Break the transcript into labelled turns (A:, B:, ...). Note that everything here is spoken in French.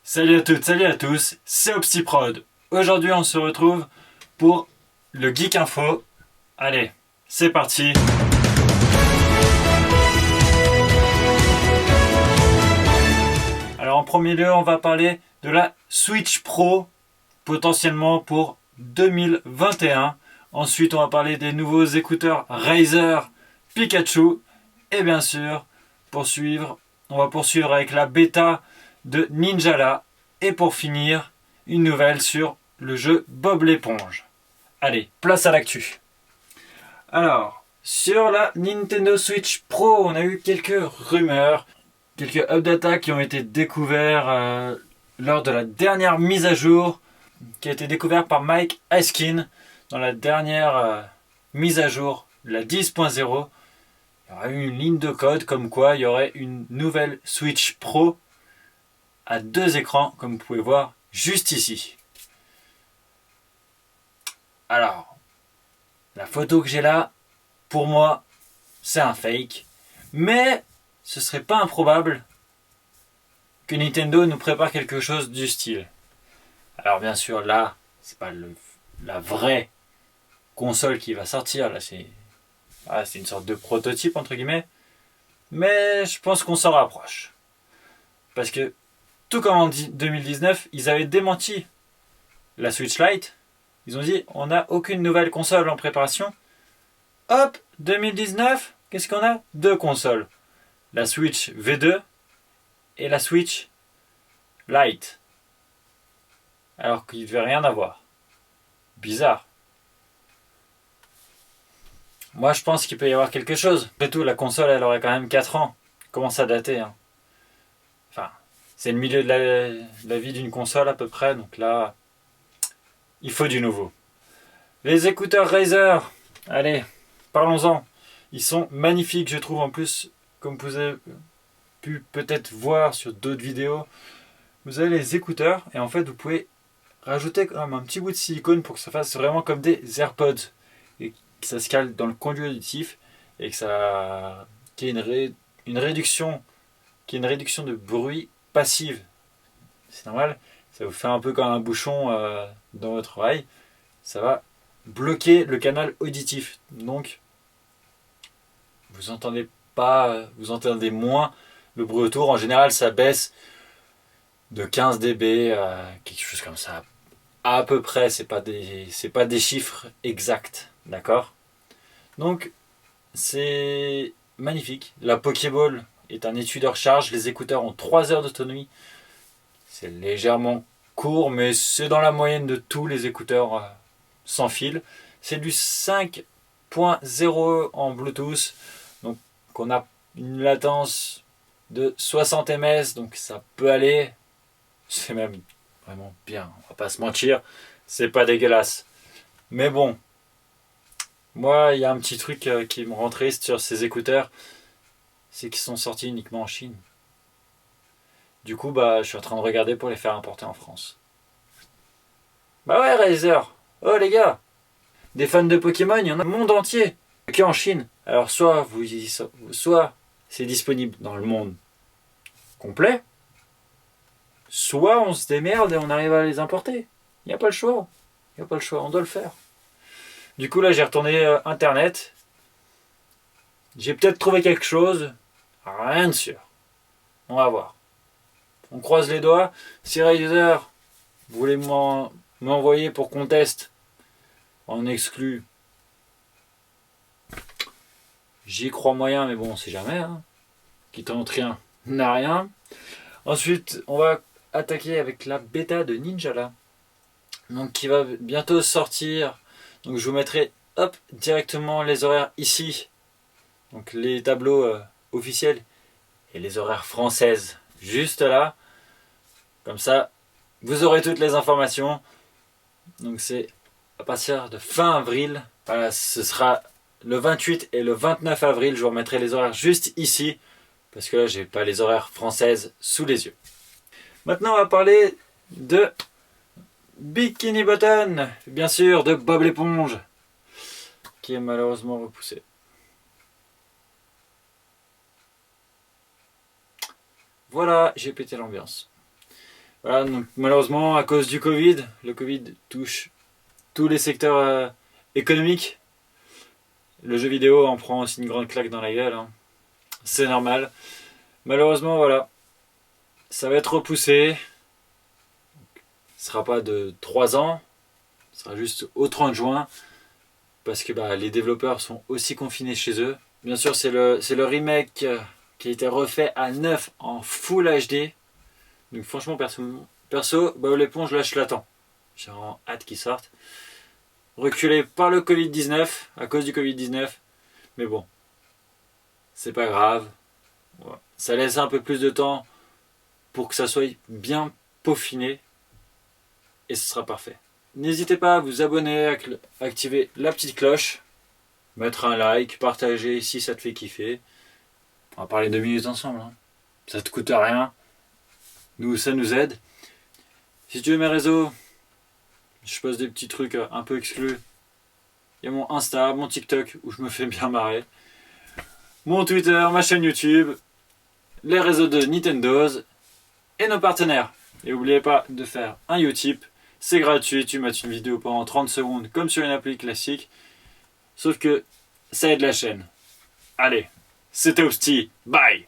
A: Salut à toutes, salut à tous, c'est OpsiProd. Aujourd'hui on se retrouve pour le Geek Info. Allez, c'est parti. Alors en premier lieu on va parler de la Switch Pro, potentiellement pour 2021. Ensuite on va parler des nouveaux écouteurs Razer Pikachu. Et bien sûr, on va poursuivre avec la bêta de Ninjala. Et pour finir, une nouvelle sur le jeu Bob l'éponge. Allez, place à l'actu. Alors, sur la Nintendo Switch Pro, on a eu quelques rumeurs, quelques updates qui ont été découverts lors de la dernière mise à jour, qui a été découverte par Mike Askin dans la dernière mise à jour, la 10.0. Il y aura eu une ligne de code comme quoi il y aurait une nouvelle Switch Pro à 2 écrans, comme vous pouvez voir juste ici. Alors, la photo que j'ai là, pour moi, c'est un fake. Mais ce serait pas improbable que Nintendo nous prépare quelque chose du style. Alors bien sûr, là, c'est pas la vraie console qui va sortir. Là, c'est une sorte de prototype, entre guillemets. Mais je pense qu'on s'en rapproche. Parce que, tout comme en 2019, ils avaient démenti la Switch Lite. Ils ont dit, on n'a aucune nouvelle console en préparation. Hop, 2019, qu'est-ce qu'on a? 2 consoles. La Switch V2 et la Switch Lite. Alors qu'il ne devait rien avoir. Bizarre. Moi, je pense qu'il peut y avoir quelque chose. Après tout, la console, elle aurait quand même 4 ans. Comment à dater, hein. Enfin, c'est le milieu de la vie d'une console à peu près. Donc là, il faut du nouveau. Les écouteurs Razer. Allez, parlons-en. Ils sont magnifiques, je trouve. En plus, comme vous avez pu peut-être voir sur d'autres vidéos, vous avez les écouteurs et en fait, vous pouvez rajouter quand même un petit bout de silicone pour que ça fasse vraiment comme des AirPods et que ça se cale dans le conduit auditif et que ça qu'il y ait une réduction de bruit passive. C'est normal, ça vous fait un peu comme un bouchon dans votre oreille. Ça va bloquer le canal auditif. Donc, vous entendez moins le bruit autour. En général, ça baisse de 15 dB, quelque chose comme ça. À peu près, c'est pas des chiffres exacts, d'accord? Donc, c'est magnifique. La Pokéball est un étui de recharge. Les écouteurs ont 3 heures d'autonomie. C'est légèrement court, mais c'est dans la moyenne de tous les écouteurs sans fil. C'est du 5.0 en Bluetooth. Donc, on a une latence de 60 ms. Donc, ça peut aller. C'est même vraiment bien. On va pas se mentir. C'est pas dégueulasse. Mais bon. Moi, il y a un petit truc qui me rend triste sur ces écouteurs. C'est qu'ils sont sortis uniquement en Chine. Du coup, je suis en train de regarder pour les faire importer en France. Bah ouais, Razer. Oh les gars. Des fans de Pokémon, il y en a le monde entier. Que en Chine. Alors soit c'est disponible dans le monde complet, soit on se démerde et on arrive à les importer. Il n'y a pas le choix. On doit le faire. Du coup là j'ai retourné internet. J'ai peut-être trouvé quelque chose. Rien de sûr. On va voir. On croise les doigts. Si Razer voulez m'envoyer pour qu'on teste en exclu, j'y crois moyen, mais bon, on sait jamais. Hein. Qui tente rien n'a rien. Ensuite, on va attaquer avec la bêta de Ninjala. Donc, qui va bientôt sortir. Donc, je vous mettrai directement les horaires ici. Donc, les tableaux officiels et les horaires françaises juste là. Comme ça, vous aurez toutes les informations. Donc, c'est à partir de fin avril. Voilà, ce sera le 28 et le 29 avril. Je vous remettrai les horaires juste ici. Parce que là, j'ai pas les horaires françaises sous les yeux. Maintenant, on va parler de Bikini Button. Bien sûr, de Bob l'éponge. Qui est malheureusement repoussé. Voilà, j'ai pété l'ambiance. Voilà, donc malheureusement, à cause du Covid, le Covid touche tous les secteurs économiques. Le jeu vidéo en prend aussi une grande claque dans la gueule, hein. C'est normal. Malheureusement, voilà, ça va être repoussé. Ce sera pas de 3 ans, ce sera juste au 30 juin, parce que les développeurs sont aussi confinés chez eux. Bien sûr, c'est le remake qui a été refait à neuf en Full HD. Donc franchement, perso Bob l'éponge, là je l'attends. J'ai vraiment hâte qu'il sorte. Reculé par le Covid-19, à cause du Covid-19. Mais bon, c'est pas grave. Ouais. Ça laisse un peu plus de temps pour que ça soit bien peaufiné. Et ce sera parfait. N'hésitez pas à vous abonner, à activer la petite cloche, mettre un like, partager si ça te fait kiffer. On va parler 2 minutes ensemble, hein. Ça te coûte rien. Nous, ça nous aide. Si tu veux mes réseaux, je poste des petits trucs un peu exclus. Il y a mon Insta, mon TikTok où je me fais bien marrer. Mon Twitter, ma chaîne YouTube, les réseaux de Nintendo's et nos partenaires. Et n'oubliez pas de faire un Utip. C'est gratuit, tu mets une vidéo pendant 30 secondes comme sur une appli classique. Sauf que ça aide la chaîne. Allez, c'était Hostie, bye!